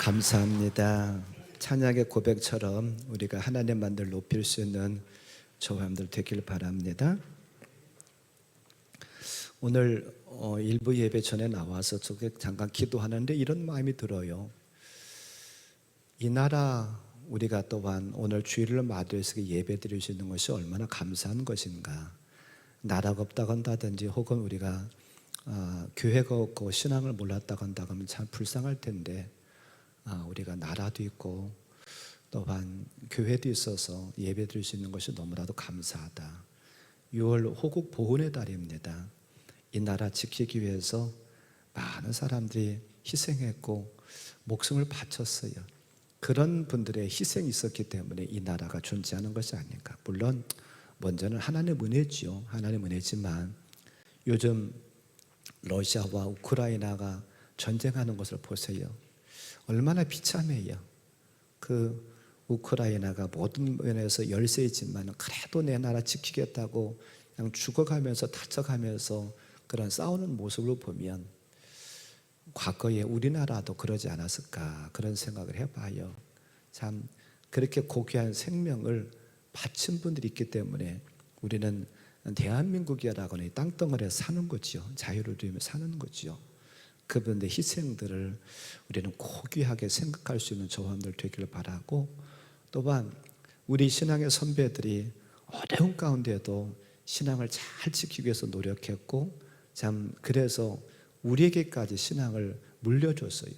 감사합니다. 찬양의 고백처럼 우리가 하나님만 늘 높일 수 있는 저와 여러분들 되길 바랍니다. 오늘 일부 예배 전에 나와서 저게 잠깐 기도하는데 이런 마음이 들어요. 이 나라 우리가 또한 오늘 주일을 맞이해서 예배 드릴 수 있는 것이 얼마나 감사한 것인가. 나라가 없다고 한다든지 혹은 우리가 교회가 없고 신앙을 몰랐다고 한다고 하면 참 불쌍할 텐데 우리가 나라도 있고 또한 교회도 있어서 예배 드릴 수 있는 것이 너무나도 감사하다. 6월 호국 보훈의 달입니다. 이 나라 지키기 위해서 많은 사람들이 희생했고 목숨을 바쳤어요. 그런 분들의 희생이 있었기 때문에 이 나라가 존재하는 것이 아닌가. 물론 먼저는 하나님의 은혜지요. 하나님의 은혜지만 요즘 러시아와 우크라이나가 전쟁하는 것을 보세요. 얼마나 비참해요. 그 우크라이나가 모든 면에서 열세이지만 그래도 내 나라 지키겠다고 그냥 죽어가면서 다쳐가면서 그런 싸우는 모습을 보면 과거에 우리나라도 그러지 않았을까 그런 생각을 해봐요. 참 그렇게 고귀한 생명을 바친 분들이 있기 때문에 우리는 대한민국이라고 하는 땅덩어리에 사는 거죠. 자유를 누리며 사는 거죠. 그분들의 희생들을 우리는 고귀하게 생각할 수 있는 저와들 되기를 바라고, 또한 우리 신앙의 선배들이 어려운 가운데도 신앙을 잘 지키기 위해서 노력했고 참 그래서 우리에게까지 신앙을 물려줬어요.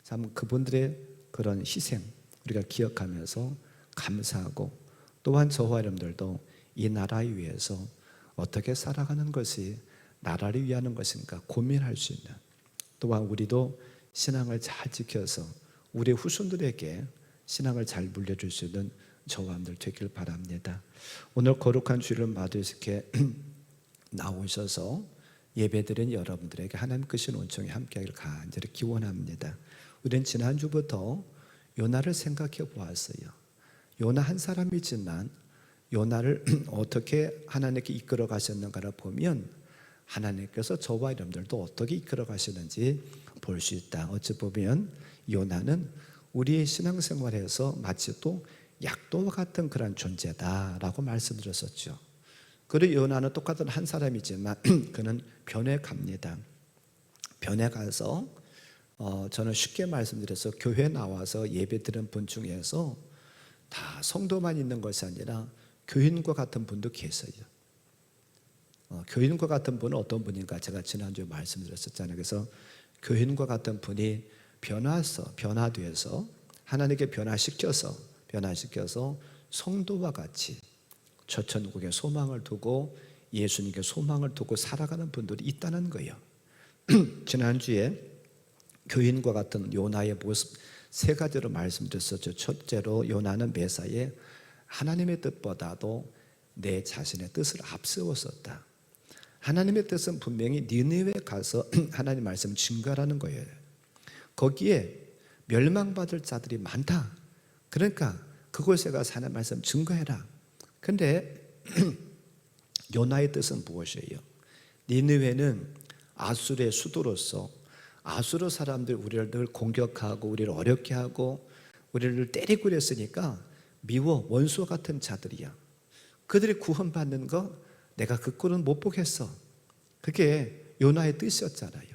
참 그분들의 그런 희생 우리가 기억하면서 감사하고, 또한 저와 여러분들도 이 나라를 위해서 어떻게 살아가는 것이 나라를 위하는 것인가 고민할 수 있는, 또한 우리도 신앙을 잘 지켜서 우리 후손들에게 신앙을 잘 물려줄 수 있는 저와 여러분들 되길 바랍니다. 오늘 거룩한 주일을 맞이해서 이렇게 나오셔서 예배드린 여러분들에게 하나님 크신 온총이 함께하기를 간절히 기원합니다. 우리는 지난주부터 요나를 생각해 보았어요. 요나 한 사람이지만 요나를 어떻게 하나님께 이끌어 가셨는가를 보면 하나님께서 저와 여러분들도 어떻게 이끌어 가시는지 볼 수 있다. 어찌 보면 요나는 우리의 신앙생활에서 마치 또 약도와 같은 그런 존재다라고 말씀드렸었죠. 그리고 요나는 똑같은 한 사람이지만 그는 변해 갑니다. 변해 가서 저는 쉽게 말씀드려서 교회 나와서 예배 드리는 분 중에서 다 성도만 있는 것이 아니라 교인과 같은 분도 계세요. 교인과 같은 분은 어떤 분인가 제가 지난주에 말씀드렸었잖아요. 그래서 교인과 같은 분이 변화돼서 하나님께 변화시켜서 성도와 같이 저천국에 소망을 두고 예수님께 소망을 두고 살아가는 분들이 있다는 거예요. 지난주에 교인과 같은 요나의 모습 세 가지로 말씀드렸었죠. 첫째로 요나는 매사에 하나님의 뜻보다도 내 자신의 뜻을 앞세웠었다. 하나님의 뜻은 분명히 니느웨에 가서 하나님 말씀 증거하라는 거예요. 거기에 멸망받을 자들이 많다. 그러니까 그곳에 가서 하나님 말씀 증거해라. 근데 요나의 뜻은 무엇이에요? 니느웨는 아수르의 수도로서 아수르 사람들 우리를 늘 공격하고 우리를 어렵게 하고 우리를 때리고 그랬으니까 미워 원수와 같은 자들이야. 그들이 구원받는 거 내가 그 꼴은 못 보겠어. 그게 요나의 뜻이었잖아요.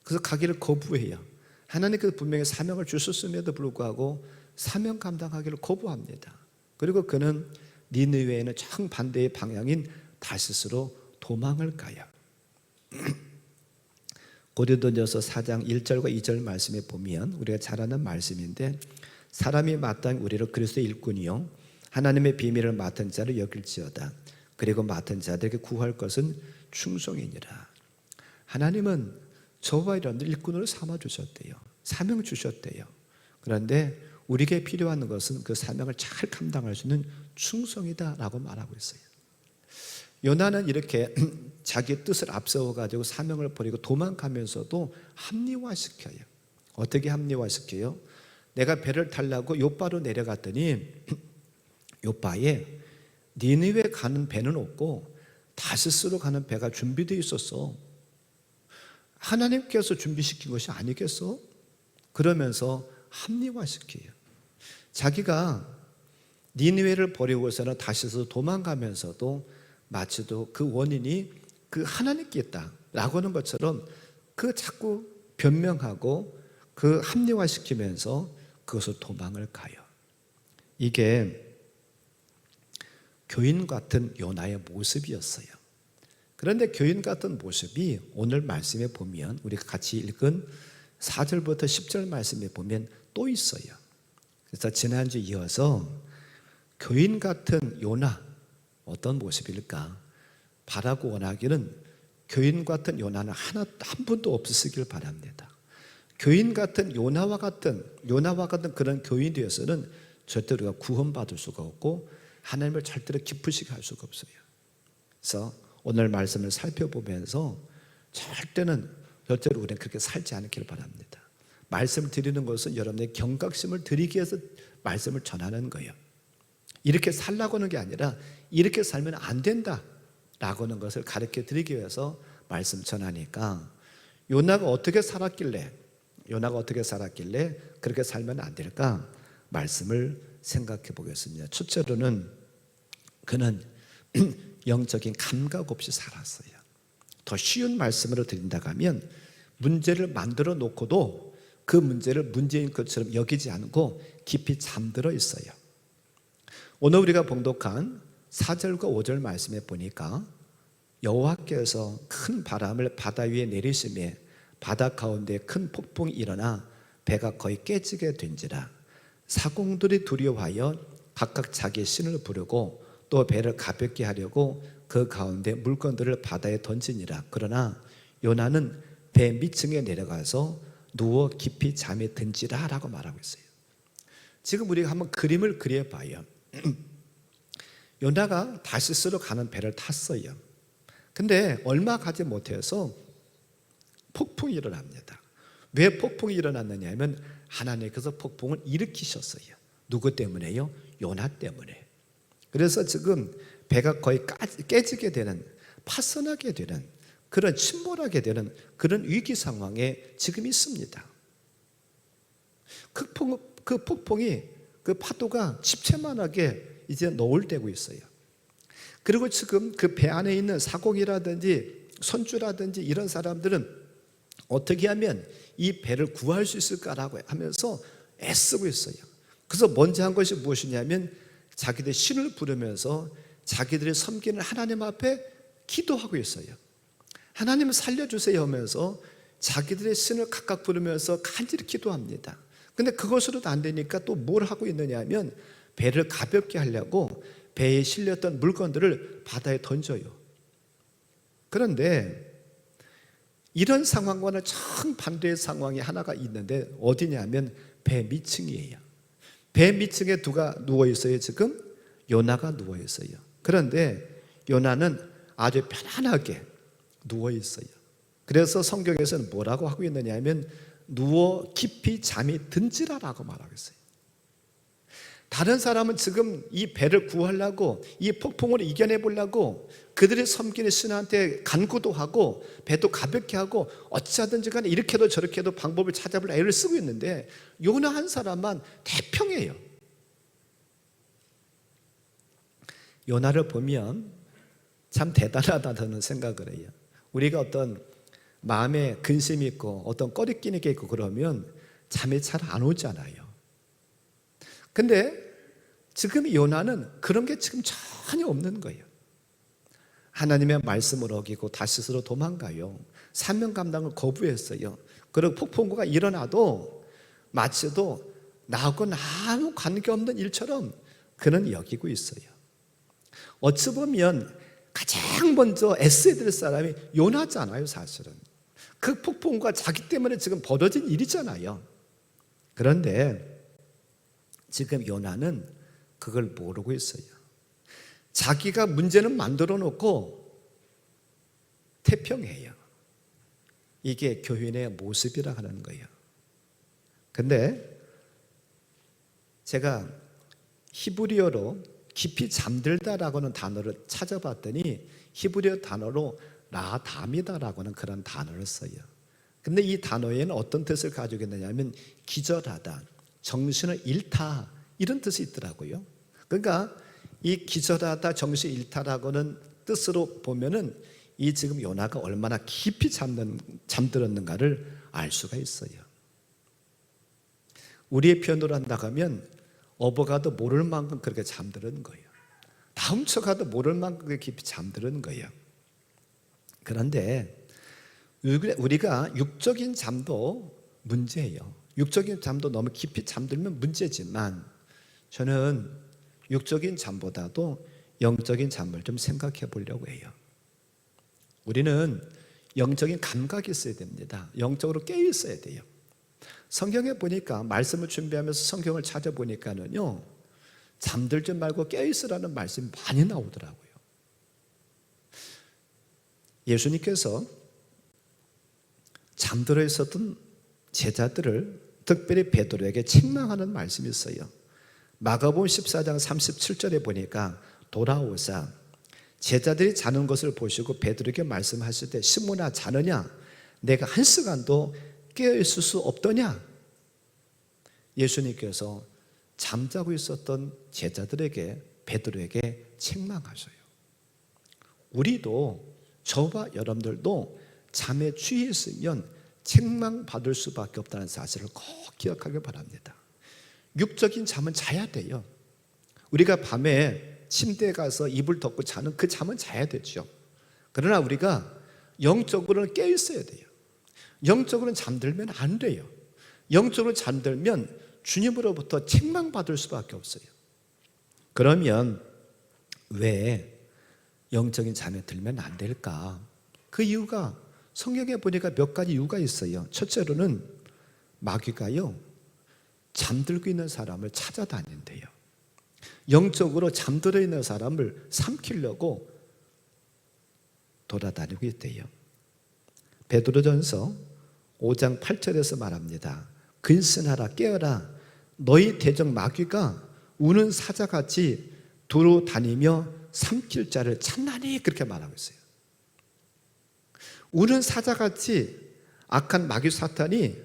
그래서 가기를 거부해요. 하나님께서 분명히 사명을 주셨음에도 불구하고 사명 감당하기를 거부합니다. 그리고 그는 니느웨에는 정반대의 방향인 다시스로 도망을 가요. 고린도전서 4장 1절과 2절 말씀에 보면 우리가 잘 아는 말씀인데, 사람이 마땅히 우리를 그리스도의 일꾼이요 하나님의 비밀을 맡은 자를 여길지어다. 그리고 맡은 자들에게 구할 것은 충성이니라. 하나님은 저와 여러분들 일꾼으로 삼아주셨대요. 사명 주셨대요. 그런데 우리에게 필요한 것은 그 사명을 잘 감당할 수 있는 충성이다라고 말하고 있어요. 요나는 이렇게 자기 뜻을 앞세워가지고 사명을 버리고 도망가면서도 합리화시켜요. 어떻게 합리화시켜요? 내가 배를 타려고 요바로 내려갔더니 요바에 니느웨 가는 배는 없고 다시스로 가는 배가 준비되어 있었어. 하나님께서 준비시킨 것이 아니겠어? 그러면서 합리화시켜요. 자기가 니느웨를 버리고서는 다시서 도망가면서도 마치도 그 원인이 그 하나님께 있다라고 하는 것처럼 그 자꾸 변명하고 그 합리화시키면서 그것을 도망을 가요. 이게 교인 같은 요나의 모습이었어요. 그런데 교인 같은 모습이 오늘 말씀에 보면 우리가 같이 읽은 4절부터 10절 말씀에 보면 또 있어요. 그래서 지난주 이어서 교인 같은 요나 어떤 모습일까? 바라고 원하기는 교인 같은 요나는 한 분도 없으시길 바랍니다. 교인 같은 요나와 같은 그런 교인이 되어서는 절대로 우리가 구원받을 수가 없고 하나님을 절대로 기쁘시게 할 수가 없어요. 그래서 오늘 말씀을 살펴보면서 절대로 우리는 그렇게 살지 않기를 바랍니다. 말씀을 드리는 것은 여러분의 경각심을 드리기 위해서 말씀을 전하는 거예요. 이렇게 살라고 하는 게 아니라 이렇게 살면 안 된다라고 하는 것을 가르쳐 드리기 위해서 말씀 전하니까 요나가 어떻게 살았길래 그렇게 살면 안 될까? 말씀을 생각해 보겠습니다. 첫째로는 그는 영적인 감각 없이 살았어요. 더 쉬운 말씀으로 드린다고 하면 문제를 만들어 놓고도 그 문제를 문제인 것처럼 여기지 않고 깊이 잠들어 있어요. 오늘 우리가 봉독한 4절과 5절 말씀에 보니까 여호와께서 큰 바람을 바다 위에 내리심에 바다 가운데 큰 폭풍이 일어나 배가 거의 깨지게 된지라. 사공들이 두려워하여 각각 자기 신을 부르고 또 배를 가볍게 하려고 그 가운데 물건들을 바다에 던지니라. 그러나 요나는 배 밑층에 내려가서 누워 깊이 잠에 든지라 라고 말하고 있어요. 지금 우리가 한번 그림을 그려봐요. 요나가 다시스로 가는 배를 탔어요. 근데 얼마 가지 못해서 폭풍이 일어납니다. 왜 폭풍이 일어났느냐 하면 하나님께서 폭풍을 일으키셨어요. 누구 때문에요? 요나 때문에. 그래서 지금 배가 거의 깨지게 되는, 파손하게 되는, 그런 침몰하게 되는 그런 위기 상황에 지금 있습니다. 그 폭풍이, 그 파도가 집채만하게 이제 노을되고 있어요. 그리고 지금 그 배 안에 있는 사공이라든지 선주라든지 이런 사람들은 어떻게 하면 이 배를 구할 수 있을까라고 하면서 애쓰고 있어요. 그래서 먼저 한 것이 무엇이냐면 자기들 신을 부르면서 자기들이 섬기는 하나님 앞에 기도하고 있어요. 하나님 살려주세요 하면서 자기들의 신을 각각 부르면서 간절히 기도합니다. 근데 그것으로도 안 되니까 또 뭘 하고 있느냐 하면 배를 가볍게 하려고 배에 실렸던 물건들을 바다에 던져요. 그런데 이런 상황과는 정반대의 상황이 하나가 있는데 어디냐면 배 밑층이에요. 배 밑층에 누가 누워 있어요? 지금 요나가 누워 있어요. 그런데 요나는 아주 편안하게 누워 있어요. 그래서 성경에서는 뭐라고 하고 있느냐 하면 누워 깊이 잠이 든지라라고 말하고 있어요. 다른 사람은 지금 이 배를 구하려고 이 폭풍을 이겨내 보려고 그들이 섬기는 신한테 간구도 하고 배도 가볍게 하고 어찌하든지 간에 이렇게도 저렇게도 방법을 찾아볼 애를 쓰고 있는데 요나 한 사람만 태평해요. 요나를 보면 참 대단하다는 생각을 해요. 우리가 어떤 마음에 근심이 있고 어떤 꺼리끼는 게 있고 그러면 잠이 잘 안 오잖아요. 근데 지금 요나는 그런 게 지금 전혀 없는 거예요. 하나님의 말씀을 어기고 다시스로 도망가요. 사명 감당을 거부했어요. 그리고 폭풍우가 일어나도 마치도 나하고 아무 관계없는 일처럼 그는 여기고 있어요. 어찌 보면 가장 먼저 애써야 될 사람이 요나잖아요. 사실은 그 폭풍우가 자기 때문에 지금 벌어진 일이잖아요. 그런데 지금 요나는 그걸 모르고 있어요. 자기가 문제는 만들어 놓고 태평해요. 이게 교인의 모습이라 하는 거예요. 근데 제가 히브리어로 깊이 잠들다라고 하는 단어를 찾아봤더니 히브리어 단어로 라담이다라고 하는 그런 단어를 써요. 근데 이 단어에는 어떤 뜻을 가지고 있느냐면 기절하다, 정신을 잃다 이런 뜻이 있더라고요. 그러니까 이 기절하다, 정신 잃다라고는 뜻으로 보면은 이 지금 요나가 얼마나 깊이 잠들었는가를 알 수가 있어요. 우리의 표현으로 한다면 어버가도 모를 만큼 그렇게 잠드는 거예요. 다 훔쳐가도 모를 만큼 깊이 잠드는 거예요. 그런데 우리가 육적인 잠도 문제예요. 육적인 잠도 너무 깊이 잠들면 문제지만 저는 육적인 잠보다도 영적인 잠을 좀 생각해 보려고 해요. 우리는 영적인 감각이 있어야 됩니다. 영적으로 깨어 있어야 돼요. 성경에 보니까 말씀을 준비하면서 성경을 찾아보니까는요, 잠들지 말고 깨어 있으라는 말씀이 많이 나오더라고요. 예수님께서 잠들어 있었던 제자들을 특별히 베드로에게 책망하는 말씀이 있어요. 마가복음 14장 37절에 보니까 돌아오사 제자들이 자는 것을 보시고 베드로에게 말씀하실 때 시몬아 자느냐? 내가 한 시간도 깨어있을 수 없더냐? 예수님께서 잠자고 있었던 제자들에게 베드로에게 책망하셔요. 우리도 저와 여러분들도 잠에 취해 있으면 책망받을 수밖에 없다는 사실을 꼭 기억하길 바랍니다. 육적인 잠은 자야 돼요. 우리가 밤에 침대에 가서 이불 덮고 자는 그 잠은 자야 되죠. 그러나 우리가 영적으로는 깨어 있어야 돼요. 영적으로는 잠들면 안 돼요. 영적으로 잠들면 주님으로부터 책망받을 수밖에 없어요. 그러면 왜 영적인 잠에 들면 안 될까? 그 이유가 성경에 보니까 몇 가지 이유가 있어요. 첫째로는 마귀가요, 잠들고 있는 사람을 찾아다닌대요. 영적으로 잠들어 있는 사람을 삼키려고 돌아다니고 있대요. 베드로전서 5장 8절에서 말합니다. 근신하라 깨어라 너희 대적 마귀가 우는 사자같이 두루 다니며 삼킬 자를 찾나니 그렇게 말하고 있어요. 우는 사자같이 악한 마귀 사탄이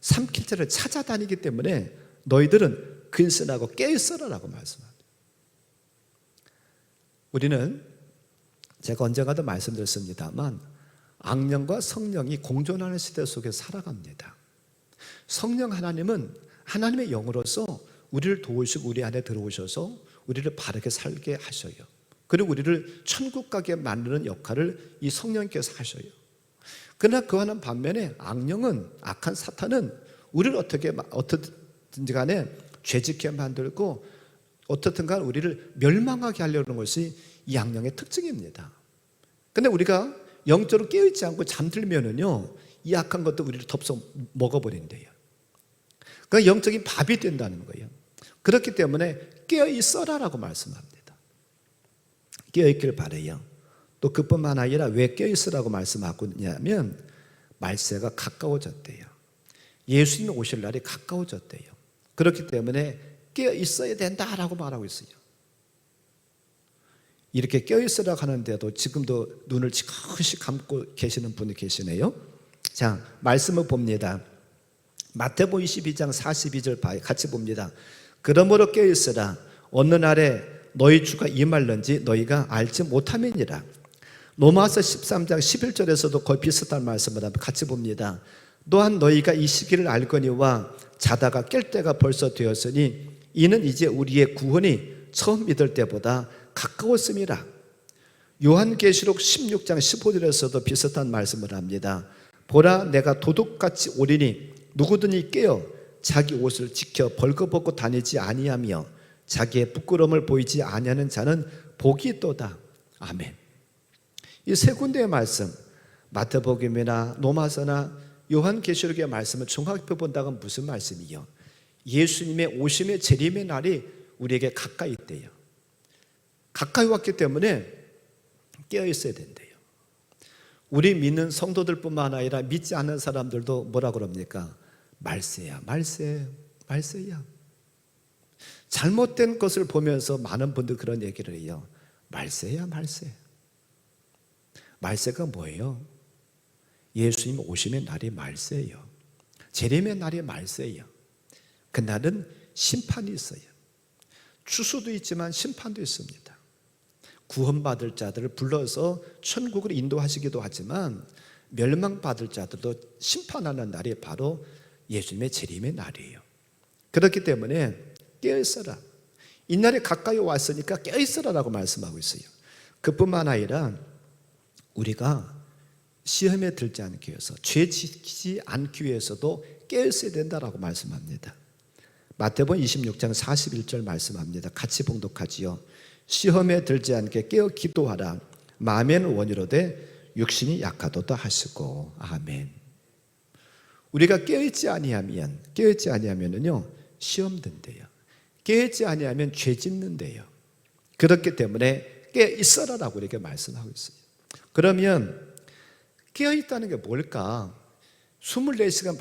삼킬 자를 찾아다니기 때문에 너희들은 근신하고 깨어있어라라고 말씀합니다. 우리는 제가 언젠가도 말씀드렸습니다만 악령과 성령이 공존하는 시대 속에 살아갑니다. 성령 하나님은 하나님의 영으로서 우리를 도우시고 우리 안에 들어오셔서 우리를 바르게 살게 하셔요. 그리고 우리를 천국 가게 만드는 역할을 이 성령께서 하셔요. 그러나 그와는 반면에 악령은, 악한 사탄은 우리를 어떻든지 간에 죄짓게 만들고 어떻든 간 우리를 멸망하게 하려는 것이 이 악령의 특징입니다. 그런데 우리가 영적으로 깨어있지 않고 잠들면은요, 이 악한 것도 우리를 덮서 먹어버린대요. 그러니까 영적인 밥이 된다는 거예요. 그렇기 때문에 깨어있어라라고 말씀합니다. 깨어있기를 바라요. 또 그뿐만 아니라 왜 깨어있으라고 말씀하고 있냐면 말세가 가까워졌대요. 예수님이 오실 날이 가까워졌대요. 그렇기 때문에 깨어있어야 된다라고 말하고 있어요. 이렇게 깨어있으라고 하는데도 지금도 눈을 지그시 감고 계시는 분이 계시네요. 자, 말씀을 봅니다. 마태복음 22장 42절 같이 봅니다. 그러므로 깨어있으라 어느 날에 너희 주가 임할는지 너희가 알지 못함이니라. 로마서 13장 11절에서도 거의 비슷한 말씀을 하면 같이 봅니다. 또한 너희가 이 시기를 알거니와 자다가 깰 때가 벌써 되었으니 이는 이제 우리의 구원이 처음 믿을 때보다 가까웠음이라. 요한계시록 16장 15절에서도 비슷한 말씀을 합니다. 보라 내가 도둑같이 오리니 누구든지 깨어 자기 옷을 지켜 벌거벗고 다니지 아니하며 자기의 부끄러움을 보이지 아니하는 자는 복이 있도다. 아멘. 이 세 군데의 말씀, 마태복음이나 로마서나 요한계시록의 말씀을 종합해 본다고 하면 무슨 말씀이요? 예수님의 오심의 재림의 날이 우리에게 가까이 있대요. 가까이 왔기 때문에 깨어 있어야 된대요. 우리 믿는 성도들뿐만 아니라 믿지 않는 사람들도 뭐라 그럽니까? 말세야, 말세, 말세야. 잘못된 것을 보면서 많은 분들 그런 얘기를 해요. 말세야, 말세. 말세가 뭐예요? 예수님 오심의 날이 말세예요. 재림의 날이 말세예요. 그날은 심판이 있어요. 추수도 있지만 심판도 있습니다. 구원받을 자들을 불러서 천국으로 인도하시기도 하지만 멸망받을 자들도 심판하는 날이 바로 예수님의 재림의 날이에요. 그렇기 때문에 깨어있어라. 이 날이 가까이 왔으니까 깨어있어라라고 말씀하고 있어요. 그뿐만 아니라 우리가 시험에 들지 않기 위해서, 죄 지키지 않기 위해서도 깨어있어야 된다라고 말씀합니다. 마태복음 26장 41절 말씀합니다. 같이 봉독하지요. 시험에 들지 않게 깨어 기도하라. 마음에는 원이로되 육신이 약하도다 하시고. 아멘. 우리가 깨어있지 아니하면은요 시험 든대요. 깨어있지 아니하면 죄 짓는데요. 그렇기 때문에 깨어있어라라고 이렇게 말씀하고 있어요. 그러면 깨어있다는 게 뭘까? 24시간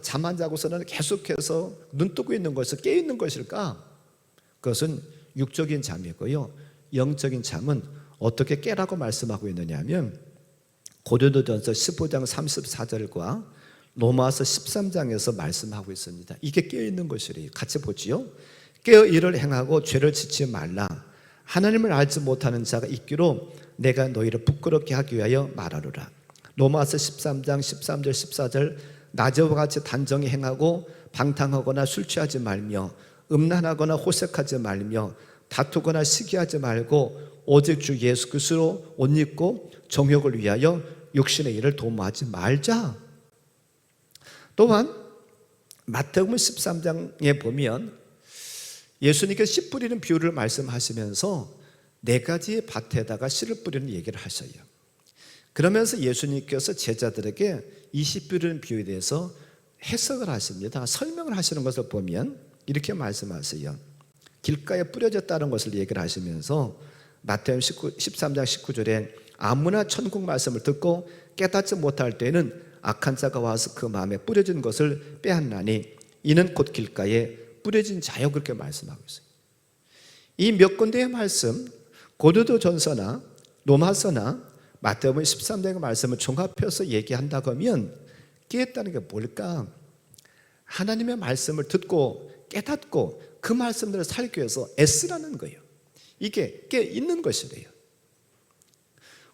잠 안 자고서는 계속해서 눈 뜨고 있는 것을 깨어있는 것일까? 그것은 육적인 잠이고요. 영적인 잠은 어떻게 깨라고 말씀하고 있느냐 하면 고린도전서 15장 34절과 로마서 13장에서 말씀하고 있습니다. 이게 깨어있는 것이래요. 같이 보지요. 깨어 일을 행하고 죄를 지지 말라. 하나님을 알지 못하는 자가 있기로 내가 너희를 부끄럽게 하기 위하여 말하노라. 로마서 13장 13절 14절 낮에와 같이 단정히 행하고 방탕하거나 술 취하지 말며 음란하거나 호색하지 말며 다투거나 시기하지 말고 오직 주 예수 그리스도로 옷 입고 정욕을 위하여 육신의 일을 도모하지 말자. 또한 마태복음 13장에 보면 예수님께서 씨 뿌리는 비유를 말씀하시면서 4가지 밭에다가 씨를 뿌리는 얘기를 하셔요. 그러면서 예수님께서 제자들에게 이 씨 뿌리는 비유에 대해서 해석을 하십니다. 설명을 하시는 것을 보면 이렇게 말씀하세요. 길가에 뿌려졌다는 것을 얘기를 하시면서 마태복음 13장 19절에 아무나 천국 말씀을 듣고 깨닫지 못할 때에는 악한 자가 와서 그 마음에 뿌려진 것을 빼앗나니 이는 곧 길가에 뿌려진 자요, 그렇게 말씀하고 있어요. 이 몇 군데의 말씀, 고린도전서나 로마서나 마태복음 13장의 말씀을 종합해서 얘기한다고 하면 깨었다는 게 뭘까? 하나님의 말씀을 듣고 깨닫고 그 말씀들을 살기 위해서 애쓰라는 거예요. 이게 깨 있는 것이래요.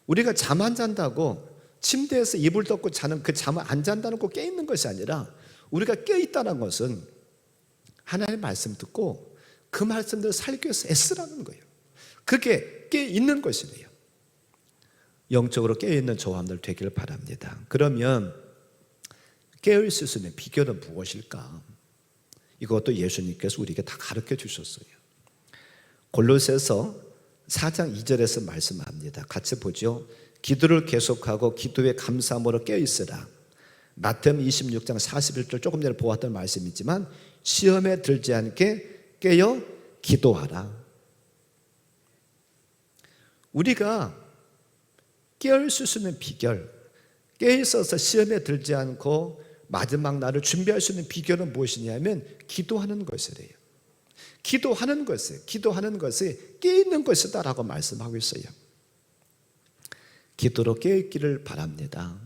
우리가 잠 안 잔다고 침대에서 이불 덮고 자는 그 잠을 안 잔다는 거 깨 있는 것이 아니라 우리가 깨 있다는 것은 하나님의 말씀 듣고 그 말씀들을 살기 위해서 애쓰라는 거예요. 그게 깨 있는 것이래요. 영적으로 깨어있는 저함들 되기를 바랍니다. 그러면 깨어있을 수 있는 비결은 무엇일까? 이것도 예수님께서 우리에게 다 가르쳐 주셨어요. 골로새서 4장 2절에서 말씀합니다. 같이 보죠. 기도를 계속하고 기도에 감사함으로 깨어있으라. 마태복음 26장 41절 조금 전에 보았던 말씀이지만 시험에 들지 않게 깨어 기도하라. 우리가 깨어있을 수 있는 비결, 깨어있어서 시험에 들지 않고 마지막 날을 준비할 수 있는 비결은 무엇이냐면 기도하는 것이래요. 기도하는 것이 깨어있는 것이다라고 말씀하고 있어요. 기도로 깨어있기를 바랍니다.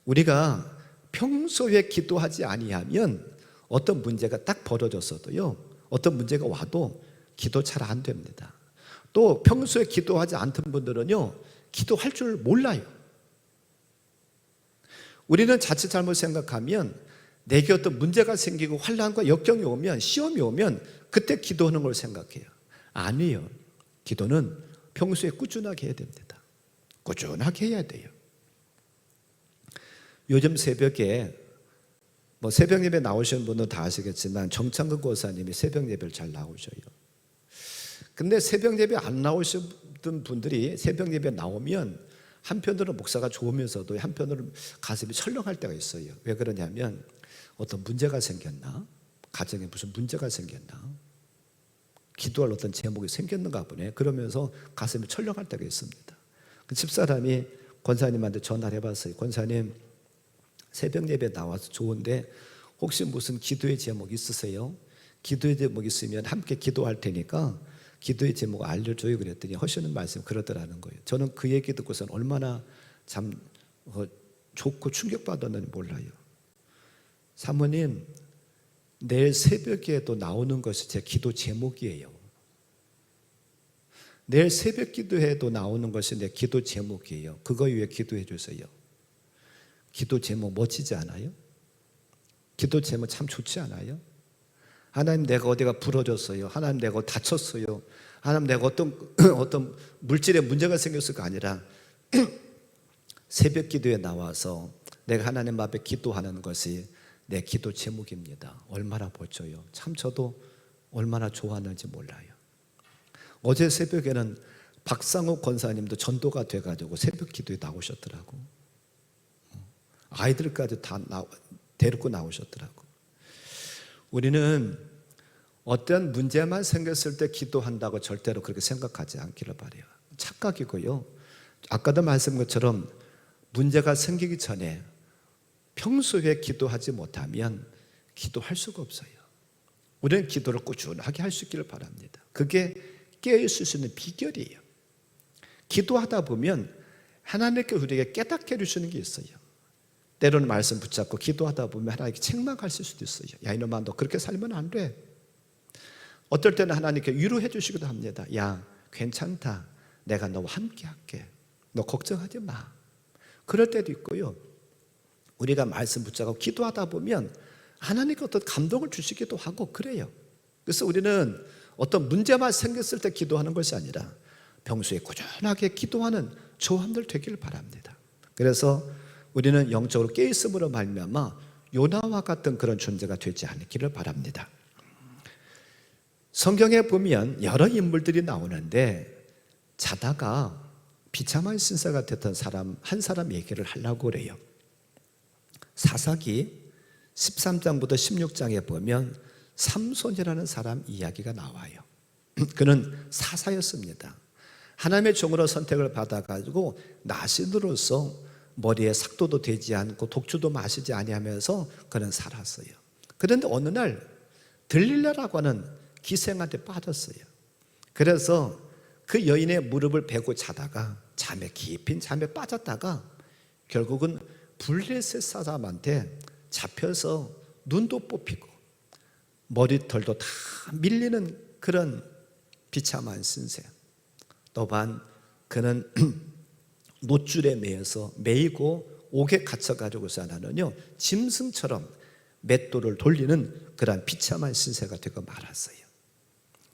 우리가 평소에 기도하지 아니하면 어떤 문제가 딱 벌어졌어도요, 어떤 문제가 와도 기도 잘 안 됩니다. 또 평소에 기도하지 않던 분들은요, 기도할 줄 몰라요. 우리는 자칫 잘못 생각하면 내게 어떤 문제가 생기고 환난과 역경이 오면, 시험이 오면 그때 기도하는 걸 생각해요. 아니에요. 기도는 평소에 꾸준하게 해야 됩니다. 꾸준하게 해야 돼요. 요즘 새벽에 새벽 예배 나오시는 분은 다 아시겠지만 정창근 권사님이 새벽 예배를 잘 나오셔요. 근데 새벽 예배 안 나오시던 분들이 새벽 예배 나오면 한편으로는 목사가 좋으면서도 한편으로는 가슴이 철렁할 때가 있어요. 왜 그러냐면 어떤 문제가 생겼나? 가정에 무슨 문제가 생겼나? 기도할 어떤 제목이 생겼는가 보네. 그러면서 가슴이 철렁할 때가 있습니다. 그 집사람이 권사님한테 전화를 해봤어요. 권사님, 새벽 예배 나와서 좋은데 혹시 무슨 기도의 제목 있으세요? 기도의 제목 있으면 함께 기도할 테니까 기도의 제목 알려줘요. 그랬더니 하시는 말씀 그러더라는 거예요. 저는 그 얘기 듣고서는 얼마나 참 좋고 충격받았는지 몰라요. 사모님, 내일 새벽에도 나오는 것이 제 기도 제목이에요. 내일 새벽 기도에도 나오는 것이 내 기도 제목이에요. 그거 위해 기도해 주세요. 기도 제목 멋지지 않아요? 기도 제목 참 좋지 않아요? 하나님, 내가 어디가 부러졌어요. 하나님, 내가 다쳤어요. 하나님, 내가 어떤 물질에 문제가 생겼을까 아니라 새벽 기도에 나와서 내가 하나님 앞에 기도하는 것이 내 기도 제목입니다. 얼마나 멋져요. 참 저도 얼마나 좋아하는지 몰라요. 어제 새벽에는 박상욱 권사님도 전도가 돼가지고 새벽 기도에 나오셨더라고. 아이들까지 다 데리고 나오셨더라고. 우리는 어떤 문제만 생겼을 때 기도한다고 절대로 그렇게 생각하지 않기를 바라요. 착각이고요. 아까도 말씀한 것처럼 문제가 생기기 전에 평소에 기도하지 못하면 기도할 수가 없어요. 우리는 기도를 꾸준하게 할 수 있기를 바랍니다. 그게 깨어있을 수 있는 비결이에요. 기도하다 보면 하나님께 우리에게 깨닫게 해주시는 게 있어요. 때로는 말씀 붙잡고 기도하다 보면 하나님께 책망하실 수도 있어요. 야, 이놈아, 너 그렇게 살면 안 돼. 어떨 때는 하나님께 위로해 주시기도 합니다. 야, 괜찮다. 내가 너와 함께 할게. 너 걱정하지 마. 그럴 때도 있고요. 우리가 말씀 붙잡고 기도하다 보면 하나님께 어떤 감동을 주시기도 하고 그래요. 그래서 우리는 어떤 문제만 생겼을 때 기도하는 것이 아니라 평소에 꾸준하게 기도하는 조함들 되기를 바랍니다. 그래서 우리는 영적으로 깨어있음으로 말미암아 요나와 같은 그런 존재가 되지 않기를 바랍니다. 성경에 보면 여러 인물들이 나오는데 자다가 비참한 신세가 됐던 사람 한 사람 얘기를 하려고 그래요. 사사기 13장부터 16장에 보면 삼손이라는 사람 이야기가 나와요. 그는 사사였습니다. 하나님의 종으로 선택을 받아가지고 나신으로서 머리에 삭도도 되지 않고 독주도 마시지 아니하면서 그는 살았어요. 그런데 어느 날 들릴라라고 하는 기생한테 빠졌어요. 그래서 그 여인의 무릎을 베고 자다가 깊은 잠에 빠졌다가 결국은 블레셋 사람한테 잡혀서 눈도 뽑히고 머리털도 다 밀리는 그런 비참한 신세. 또한 그는 노줄에 매이고 옥에 갇혀가지고서 하나는요 짐승처럼 맷돌을 돌리는 그러한 비참한 신세가 되고 말았어요.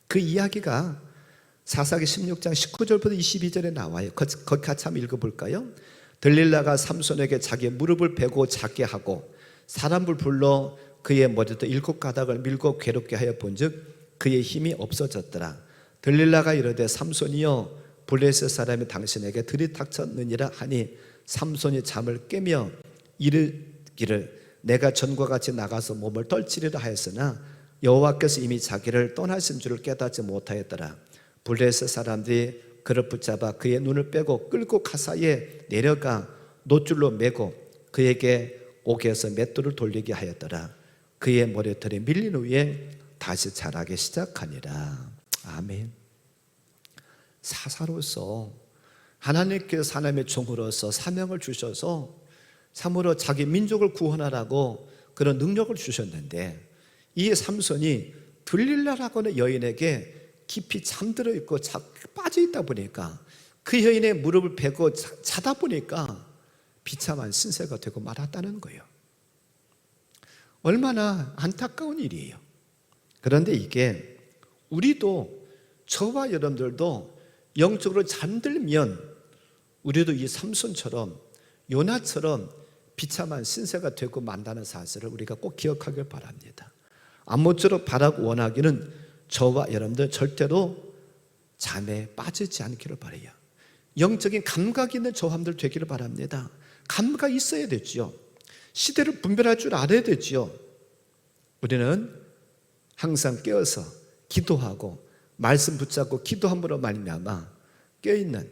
그 이야기가 사사기 16장 19절부터 22절에 나와요. 거기 같이 한번 읽어볼까요? 들릴라가 삼손에게 자기 무릎을 베고 자게 하고 사람을 불러 그의 머리도 7가닥을 밀고 괴롭게 하여 본즉 그의 힘이 없어졌더라. 들릴라가 이르되 삼손이여 블레셋 사람이 당신에게 들이닥쳤느니라 하니 삼손이 잠을 깨며 이르기를 내가 전과 같이 나가서 몸을 떨치리라 하였으나 여호와께서 이미 자기를 떠나신 줄을 깨닫지 못하였더라. 블레셋 사람들이 그를 붙잡아 그의 눈을 빼고 끌고 가사에 내려가 노줄로 매고 그에게 옥에서 맷돌을 돌리게 하였더라. 그의 머리털이 밀린 후에 다시 자라기 시작하니라. 아멘. 사사로서 하나님께서 하나님의 종으로서 사명을 주셔서 참으로 자기 민족을 구원하라고 그런 능력을 주셨는데 이 삼손이 들릴라라고 하는 여인에게 깊이 잠들어 있고 빠져 있다 보니까 그 여인의 무릎을 베고 자다 보니까 비참한 신세가 되고 말았다는 거예요. 얼마나 안타까운 일이에요. 그런데 이게 우리도 저와 여러분들도 영적으로 잠들면 우리도 이 삼손처럼 요나처럼 비참한 신세가 되고 만다는 사실을 우리가 꼭 기억하길 바랍니다. 아무쪼록 바라고 원하기는 저와 여러분들 절대로 잠에 빠지지 않기를 바라요. 영적인 감각이 있는 저함들 되기를 바랍니다. 감각이 있어야 되죠. 시대를 분별할 줄 알아야 되죠. 우리는 항상 깨어서 기도하고 말씀 붙잡고 기도함으로 말미암아 깨어있는,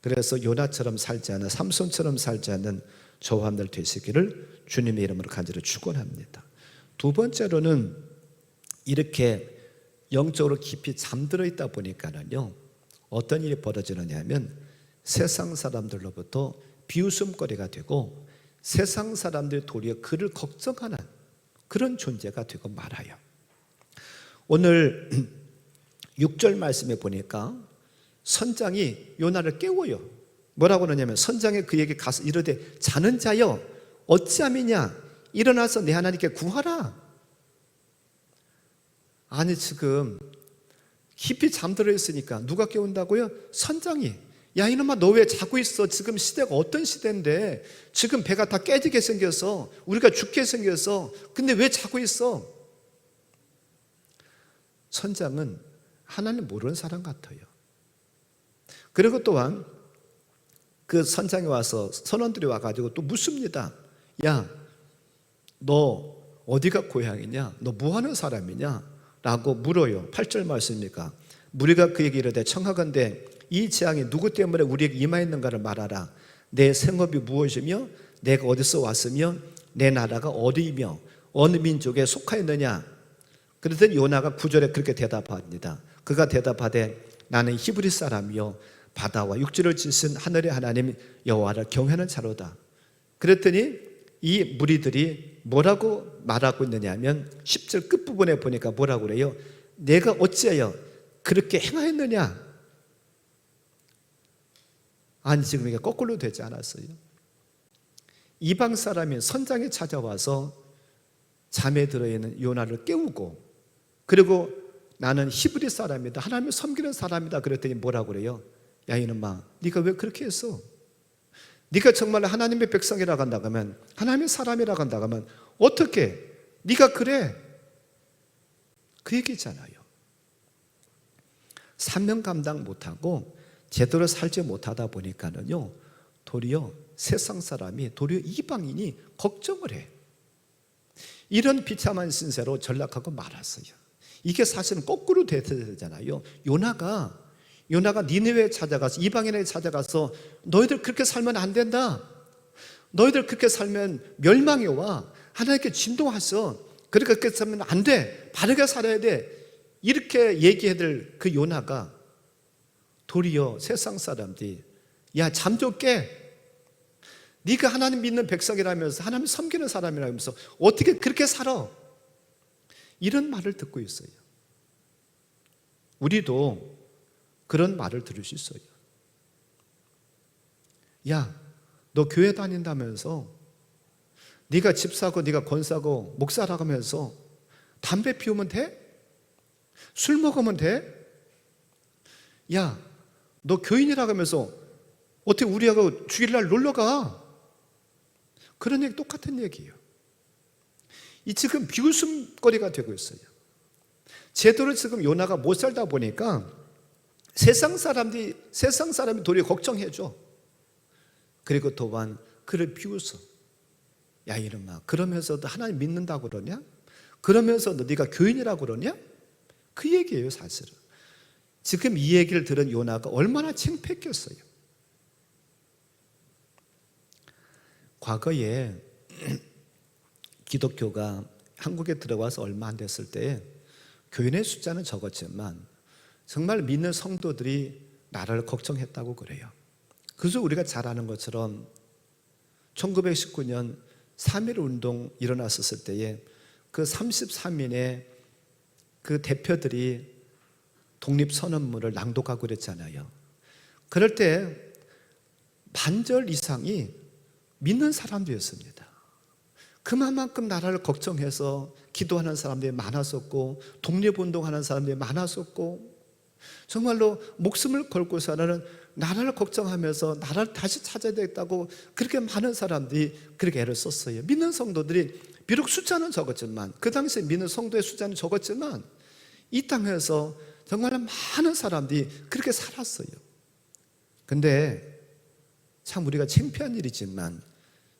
그래서 요나처럼 살지 않은 삼손처럼 살지 않는 저함들 되시기를 주님의 이름으로 간절히 축원합니다. 두 번째로는 이렇게 영적으로 깊이 잠들어 있다 보니까는요 어떤 일이 벌어지느냐 하면 세상 사람들로부터 비웃음거리가 되고 세상 사람들이 도리어 그를 걱정하는 그런 존재가 되고 말아요. 오늘 6절 말씀에 보니까 선장이 요나를 깨워요. 뭐라고 그러냐면 선장이 그에게 가서 이르되 자는 자여 어찌함이냐 일어나서 내 하나님께 구하라. 아니 지금 깊이 잠들어 있으니까 누가 깨운다고요? 선장이. 야 이놈아 너 왜 자고 있어? 지금 시대가 어떤 시대인데 지금 배가 다 깨지게 생겨서 우리가 죽게 생겨서 근데 왜 자고 있어? 선장은 하나님 모르는 사람 같아요. 그리고 또한 그 선장이 와서 선원들이 와가지고 또 묻습니다. 야 너 어디가 고향이냐? 너 뭐하는 사람이냐? 라고 물어요. 8절 말씀입니까? 무리가 그에게 이르되 청하건대 이 재앙이 누구 때문에 우리에게 임하였는가를 말하라. 내 생업이 무엇이며 내가 어디서 왔으며 내 나라가 어디이며 어느 민족에 속하였느냐. 그랬더니 요나가 9절에 그렇게 대답합니다. 그가 대답하되 나는 히브리 사람이요 바다와 육지를 지으신 하늘의 하나님 여호와를 경외하는 자로다. 그랬더니 이 무리들이 뭐라고 말하고 있느냐 하면 10절 끝부분에 보니까 뭐라고 그래요? 내가 어찌하여 그렇게 행하였느냐? 아니 지금 이게 거꾸로 되지 않았어요. 이방 사람이 선장에 찾아와서 잠에 들어있는 요나를 깨우고 그리고 나는 히브리 사람이다 하나님을 섬기는 사람이다 그랬더니 뭐라고 그래요? 야 이놈아 네가 왜 그렇게 했어? 네가 정말 하나님의 백성이라고 한다고 하면 하나님의 사람이라고 한다고 하면 어떻게 네가 그래? 그 얘기잖아요. 사명 감당 못하고 제대로 살지 못하다 보니까는요 도리어 세상 사람이 도리어 이방인이 걱정을 해. 이런 비참한 신세로 전락하고 말았어요. 이게 사실은 거꾸로 되잖아요. 요나가 니느웨에 찾아가서 이방인에게 찾아가서 너희들 그렇게 살면 안 된다. 너희들 그렇게 살면 멸망이 와. 하나님께 진동하셔. 그러니까 그렇게 살면 안 돼. 바르게 살아야 돼. 이렇게 얘기해야 될 그 요나가 도리어 세상 사람들이 야 잠 좀 깨. 네가 하나님 믿는 백성이라면서 하나님 섬기는 사람이라면서 어떻게 그렇게 살아? 이런 말을 듣고 있어요. 우리도 그런 말을 들을 수 있어요. 야, 너 교회 다닌다면서 네가 집 사고 네가 권 사고 목사라고 하면서 담배 피우면 돼? 술 먹으면 돼? 야, 너 교인이라고 하면서 어떻게 우리하고 주일날 놀러 가? 그런 얘기 똑같은 얘기예요. 이 지금 비웃음거리가 되고 있어요. 제대로 지금 요나가 못 살다 보니까 세상 사람이 도리어 걱정해줘. 그리고 또한 그를 비웃어. 야 이놈아 그러면서도 하나님 믿는다고 그러냐? 그러면서도 네가 교인이라고 그러냐? 그 얘기예요 사실은. 지금 이 얘기를 들은 요나가 얼마나 창피했겠어요. 과거에 기독교가 한국에 들어와서 얼마 안 됐을 때 교인의 숫자는 적었지만 정말 믿는 성도들이 나라를 걱정했다고 그래요. 그래서 우리가 잘 아는 것처럼 1919년 3.1 운동 일어났었을 때에 그 33인의 그 대표들이 독립선언문을 낭독하고 그랬잖아요. 그럴 때 반절 이상이 믿는 사람들이었습니다. 그만큼 나라를 걱정해서 기도하는 사람들이 많았었고 독립운동하는 사람들이 많았었고 정말로 목숨을 걸고서는 나라를 걱정하면서 나라를 다시 찾아야 되겠다고 그렇게 많은 사람들이 그렇게 애를 썼어요. 믿는 성도들이 비록 숫자는 적었지만 그 당시에 믿는 성도의 숫자는 적었지만 이 땅에서 정말 많은 사람들이 그렇게 살았어요. 근데 참 우리가 창피한 일이지만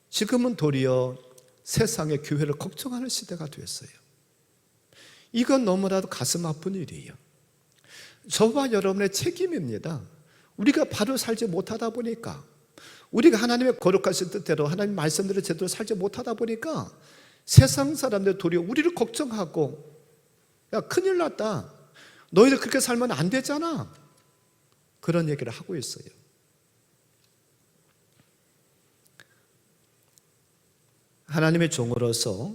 지금은 도리어 세상의 교회를 걱정하는 시대가 됐어요. 이건 너무나도 가슴 아픈 일이에요. 저와 여러분의 책임입니다. 우리가 바로 살지 못하다 보니까 우리가 하나님의 거룩하신 뜻대로 하나님 말씀대로 제대로 살지 못하다 보니까 세상 사람들 도리어 우리를 걱정하고 야 큰일 났다. 너희들 그렇게 살면 안 되잖아. 그런 얘기를 하고 있어요. 하나님의 종으로서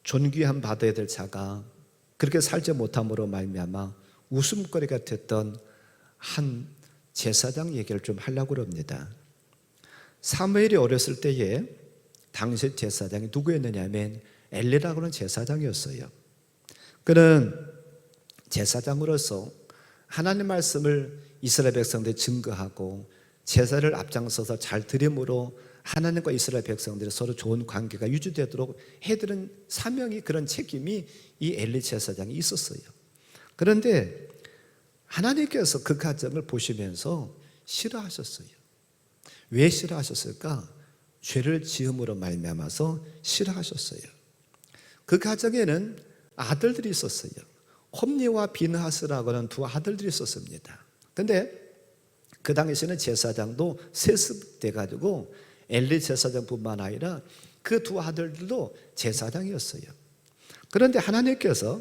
존귀한 받아야 될 자가 그렇게 살지 못함으로 말미암아 웃음거리가 됐던 한 제사장 얘기를 좀 하려고 합니다. 사무엘이 어렸을 때에 당시 제사장이 누구였느냐 하면 엘리라고 하는 제사장이었어요. 그는 제사장으로서 하나님 말씀을 이스라엘 백성들이 증거하고 제사를 앞장서서 잘 드림으로 하나님과 이스라엘 백성들이 서로 좋은 관계가 유지되도록 해드리는 사명이, 그런 책임이 이 엘리 제사장이 있었어요. 그런데 하나님께서 그 가정을 보시면서 싫어하셨어요. 왜 싫어하셨을까? 죄를 지음으로 말미암아서 싫어하셨어요. 그 가정에는 아들들이 있었어요. 홈니와 비느하스라고 하는 두 아들들이 있었습니다. 그런데 그 당시에는 제사장도 세습돼 가지고 엘리 제사장뿐만 아니라 그 두 아들들도 제사장이었어요. 그런데 하나님께서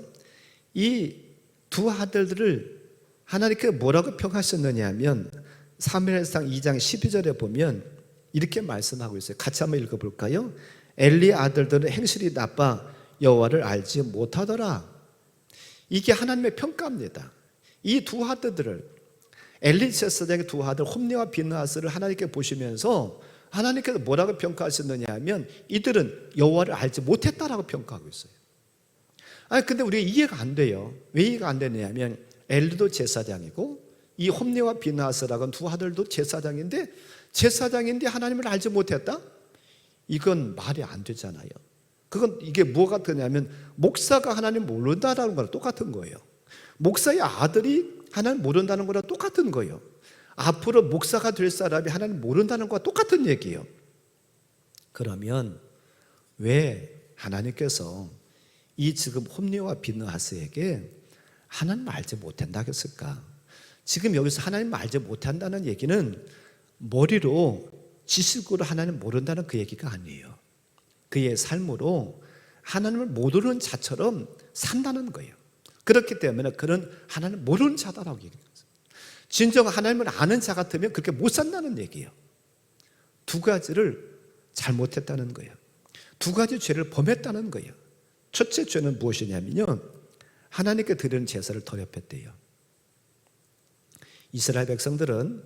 이 두 아들들을 하나님께 뭐라고 평하셨느냐 하면 사무엘상 2장 12절에 보면 이렇게 말씀하고 있어요. 같이 한번 읽어볼까요? 엘리 아들들은 행실이 나빠 여호와를 알지 못하더라. 이게 하나님의 평가입니다. 이 두 아들들을, 엘리 제사장의 두 아들 홈니와 비느하스를 하나님께 보시면서 하나님께서 뭐라고 평가하셨느냐 하면 이들은 여호와를 알지 못했다라고 평가하고 있어요. 근데 우리가 이해가 안 돼요. 왜 이해가 안 되느냐 하면 엘리도 제사장이고 이 홈니와 비느하스라고 하는 두 아들도 제사장인데 하나님을 알지 못했다? 이건 말이 안 되잖아요. 이게 뭐가 같으냐면 목사가 하나님 모른다는 거랑 똑같은 거예요. 목사의 아들이 하나님 모른다는 거랑 똑같은 거예요. 앞으로 목사가 될 사람이 하나님 모른다는 거와 똑같은 얘기예요. 그러면 왜 하나님께서 이 지금 홈니와 비느하스에게 하나님 알지 못한다 했을까? 지금 여기서 하나님 알지 못한다는 얘기는 머리로 지식으로 하나님 모른다는 그 얘기가 아니에요. 그의 삶으로 하나님을 모르는 자처럼 산다는 거예요. 그렇기 때문에 그는 하나님을 모르는 자다라고 얘기해요. 진정 하나님을 아는 자 같으면 그렇게 못 산다는 얘기예요. 두 가지를 잘못했다는 거예요. 두 가지 죄를 범했다는 거예요. 첫째 죄는 무엇이냐면요, 하나님께 드리는 제사를 더럽혔대요. 이스라엘 백성들은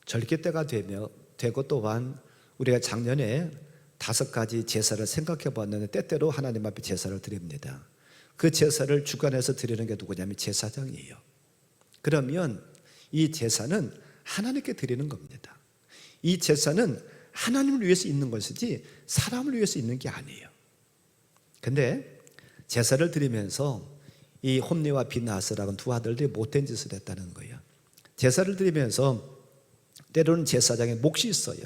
절기 때가 되고 또한 우리가 작년에 5가지 제사를 생각해 봤는데 때때로 하나님 앞에 제사를 드립니다. 그 제사를 주관해서 드리는 게 누구냐면 제사장이에요. 그러면 이 제사는 하나님께 드리는 겁니다. 이 제사는 하나님을 위해서 있는 것이지 사람을 위해서 있는 게 아니에요. 근데 제사를 드리면서 이 홈니와 비느하스라는 두 아들들이 못된 짓을 했다는 거예요. 제사를 드리면서 때로는 제사장의 몫이 있어요.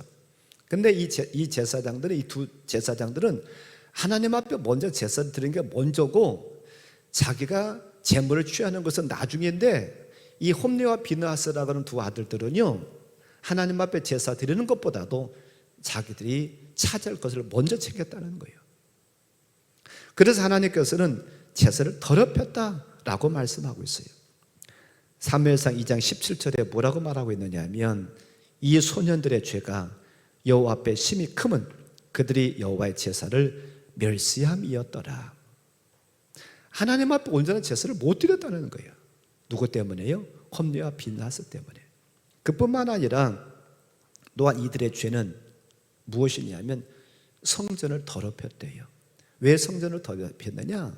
근데 이 제사장들은, 이 두 제사장들은 하나님 앞에 먼저 제사를 드리는 게 먼저고 자기가 제물을 취하는 것은 나중인데 이 홈니와 비느하스라고 하는 두 아들들은요, 하나님 앞에 제사 드리는 것보다도 자기들이 차지할 것을 먼저 챙겼다는 거예요. 그래서 하나님께서는 제사를 더럽혔다라고 말씀하고 있어요. 사무엘상 2장 17절에 뭐라고 말하고 있느냐 하면 이 소년들의 죄가 여호와 앞에 심히 크면 그들이 여호와의 제사를 멸시함이었더라. 하나님 앞에 온전한 제사를 못 드렸다는 거예요. 누구 때문에요? 홈니와 비느하스 때문에. 그뿐만 아니라 또한 이들의 죄는 무엇이냐면 성전을 더럽혔대요. 왜 성전을 더럽혔느냐?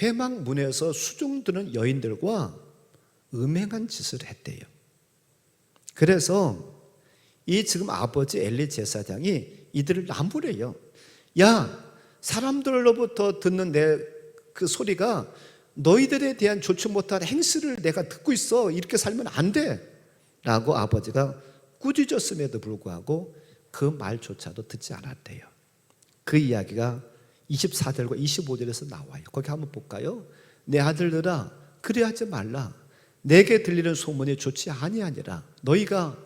회막문에서 수종드는 여인들과 음행한 짓을 했대요. 그래서 이 지금 아버지 엘리 제사장이 이들을 나무래요. 야, 사람들로부터 듣는 내 그 소리가 너희들에 대한 좋지 못한 행실을 내가 듣고 있어. 이렇게 살면 안 돼 라고 아버지가 꾸짖었음에도 불구하고 그 말조차도 듣지 않았대요. 그 이야기가 24절과 25절에서 나와요. 거기 한번 볼까요? 내 아들들아, 그리하지 말라. 내게 들리는 소문이 좋지 아니하니라. 너희가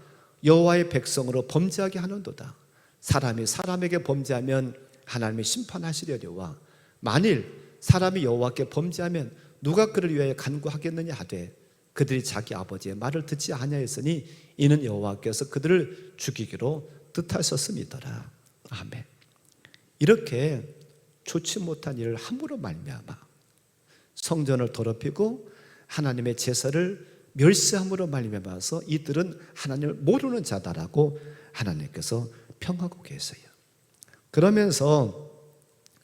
여호와의 백성으로 범죄하게 하는도다. 사람이 사람에게 범죄하면 하나님이 심판하시려니와 만일 사람이 여호와께 범죄하면 누가 그를 위하여 간구하겠느냐 하되 그들이 자기 아버지의 말을 듣지 아니하였으니 이는 여호와께서 그들을 죽이기로 뜻하셨음이더라. 아멘. 이렇게 좋지 못한 일을 함으로 말미암아 성전을 더럽히고 하나님의 제사를 멸시함으로 말미암아서 이들은 하나님을 모르는 자다라고 하나님께서 평하고 계세요. 그러면서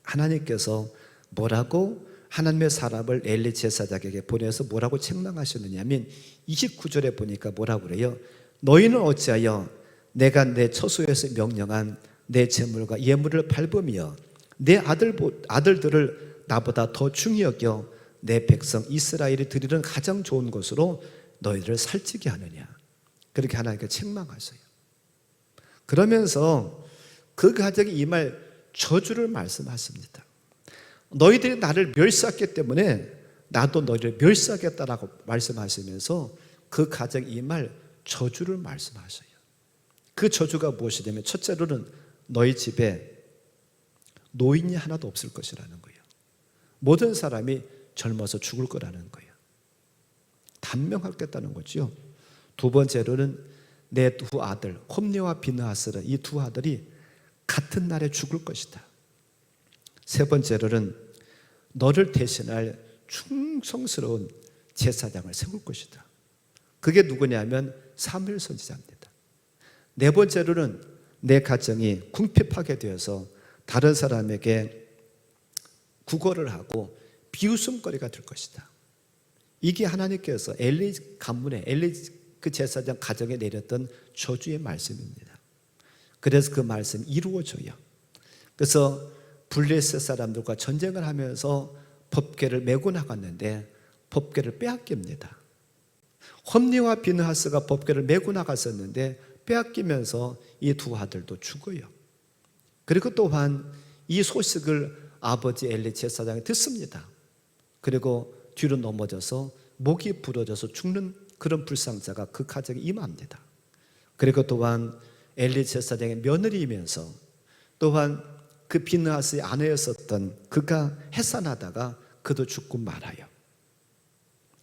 하나님께서 뭐라고 하나님의 사람을 엘리 제사장에게 보내서 뭐라고 책망하셨느냐면 29절에 보니까 뭐라고 그래요? 너희는 어찌하여 내가 내 처소에서 명령한 내 제물과 예물을 밟으며 내 아들들을 나보다 더 중히 여겨 내 백성 이스라엘이 드리는 가장 좋은 것으로 너희들을 살찌게 하느냐. 그렇게 하나님께 책망하세요. 그러면서 그 가정에 임할 저주를 말씀하십니다. 너희들이 나를 멸시했기 때문에 나도 너희를 멸시하겠다라고 말씀하시면서 그 가정에 임할 저주를 말씀하셔요. 그 저주가 무엇이냐면 첫째로는 너희 집에 노인이 하나도 없을 것이라는 거예요. 모든 사람이 젊어서 죽을 거라는 거예요. 단명하겠다는 거죠. 두 번째로는 내 두 아들 홈리와 비느하스라 이 두 아들이 같은 날에 죽을 것이다. 세 번째로는 너를 대신할 충성스러운 제사장을 세울 것이다. 그게 누구냐면 사무엘 선지자입니다. 네 번째로는 내 가정이 궁핍하게 되어서 다른 사람에게 구걸을 하고 비웃음거리가 될 것이다. 이게 하나님께서 엘리 가문에 엘리 그 제사장 가정에 내렸던 저주의 말씀입니다. 그래서 그 말씀이 이루어져요. 그래서 블레셋 사람들과 전쟁을 하면서 법궤를 메고 나갔는데 법궤를 빼앗깁니다. 홈리와 비느하스가 법궤를 메고 나갔었는데 빼앗기면서 이 두 아들도 죽어요. 그리고 또한 이 소식을 아버지 엘리 제사장이 듣습니다. 그리고 뒤로 넘어져서 목이 부러져서 죽는 그런 불상자가 그 가정에 임합니다. 그리고 또한 엘리 제사장의 며느리이면서 또한 그 비느하스의 아내였었던 그가 해산하다가 그도 죽고 말아요.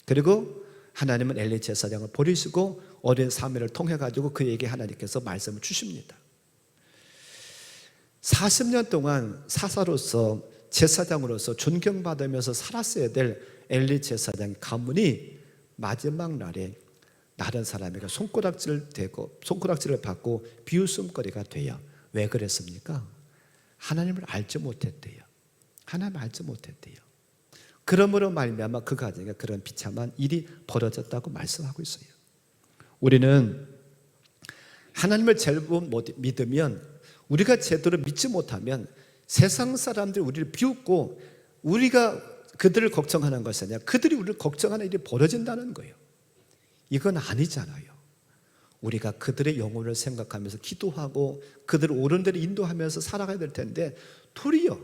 그리고 하나님은 엘리 제사장을 버리시고 어린 사무엘을 통해 가지고 그에게 하나님께서 말씀을 주십니다. 40년 동안 사사로서 제사장으로서 존경받으면서 살았어야 될 엘리 제사장 가문이 마지막 날에 다른 사람에게 손가락질을 받고 비웃음거리가 돼요. 왜 그랬습니까? 하나님을 알지 못했대요. 하나님을 알지 못했대요. 그러므로 말미암아 그 가정에 그런 비참한 일이 벌어졌다고 말씀하고 있어요. 우리는 하나님을 잘못 믿으면, 우리가 제대로 믿지 못하면 세상 사람들이 우리를 비웃고 우리가 그들을 걱정하는 것이 아니라 그들이 우리를 걱정하는 일이 벌어진다는 거예요. 이건 아니잖아요. 우리가 그들의 영혼을 생각하면서 기도하고 그들을 옳은 데로 인도하면서 살아가야 될 텐데 도리어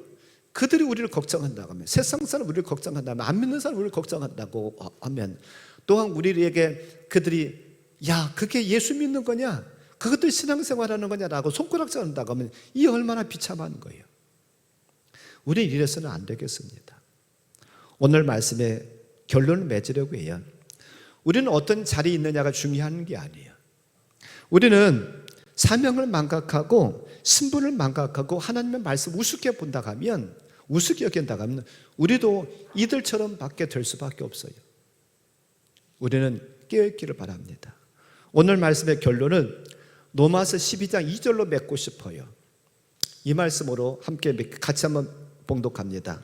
그들이 우리를 걱정한다고 하면, 세상 사람 우리를 걱정한다면, 안 믿는 사람 우리를 걱정한다고 하면, 또한 우리에게 그들이 야 그게 예수 믿는 거냐, 그것들 신앙생활하는 거냐라고 손가락질 한다고 하면 이 얼마나 비참한 거예요. 우리는 이래서는 안 되겠습니다. 오늘 말씀의 결론을 맺으려고 해요. 우리는 어떤 자리에 있느냐가 중요한 게 아니에요. 우리는 사명을 망각하고 신분을 망각하고 하나님의 말씀 우습게 본다고 하면, 우습게 여긴다고 하면 우리도 이들처럼 밖에 될 수밖에 없어요. 우리는 깨어있기를 바랍니다. 오늘 말씀의 결론은 로마서 12장 2절로 맺고 싶어요. 이 말씀으로 함께 같이 한번 봉독합니다.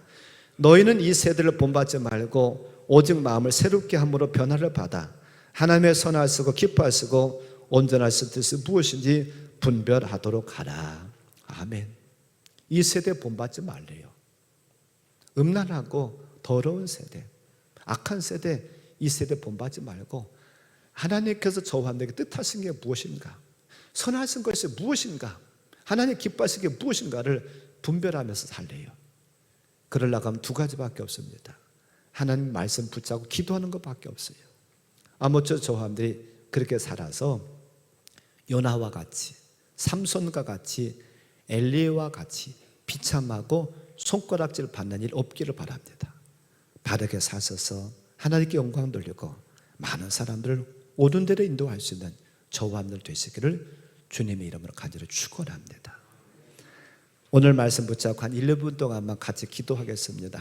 너희는 이 세대를 본받지 말고 오직 마음을 새롭게 함으로 변화를 받아 하나님의 선하시고 기뻐하시고 온전하신 뜻이 무엇인지 분별하도록 하라. 아멘. 이 세대 본받지 말래요. 음란하고 더러운 세대, 악한 세대, 이 세대 본받지 말고 하나님께서 저와 함께 뜻하신 게 무엇인가, 선하신 것이 무엇인가, 하나님 기뻐하신 게 무엇인가를 분별하면서 살래요. 그러려고 하면 두 가지밖에 없습니다. 하나님 말씀 붙잡고 기도하는 것밖에 없어요. 아무쪼록 저와 함께 그렇게 살아서 요나와 같이, 삼손과 같이, 엘리야와 같이 비참하고 손가락질 받는 일 없기를 바랍니다. 바르게 사셔서 하나님께 영광 돌리고 많은 사람들을 옳은 데로 인도할 수 있는 저와 함들 되시기를 주님의 이름으로 간절히 축원합니다. 오늘 말씀 붙잡고 한 1분 동안만 같이 기도하겠습니다.